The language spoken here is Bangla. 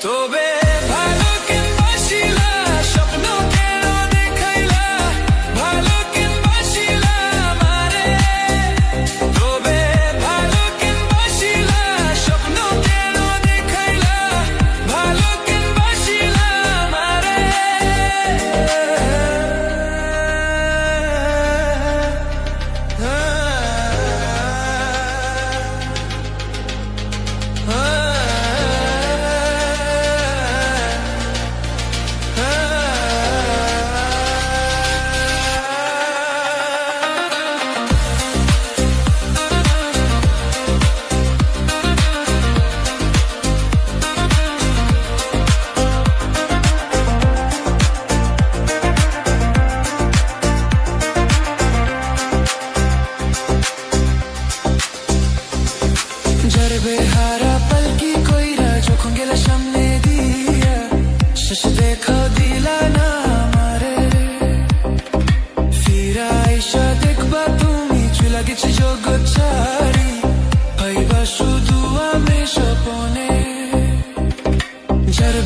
তবে ভালো কেনবাসিলা স্বপ্ন কেন দেখাইলা ভালো কেনবাসিলা আমারে তবে ভালো কেনবাসিলা স্বপ্ন কেন দেখাইলা ভালো কেনবাসিলা আমারে বেহারা পালকি কইরা যখন গেলা সামনে দিয়া শেষ দেখা দিলা না আমারে ফিরা আইসা দেখবা তুমি চুলা গেছে জগৎ ছাড়ি পাইবা শুধু আমি স্বপনে যার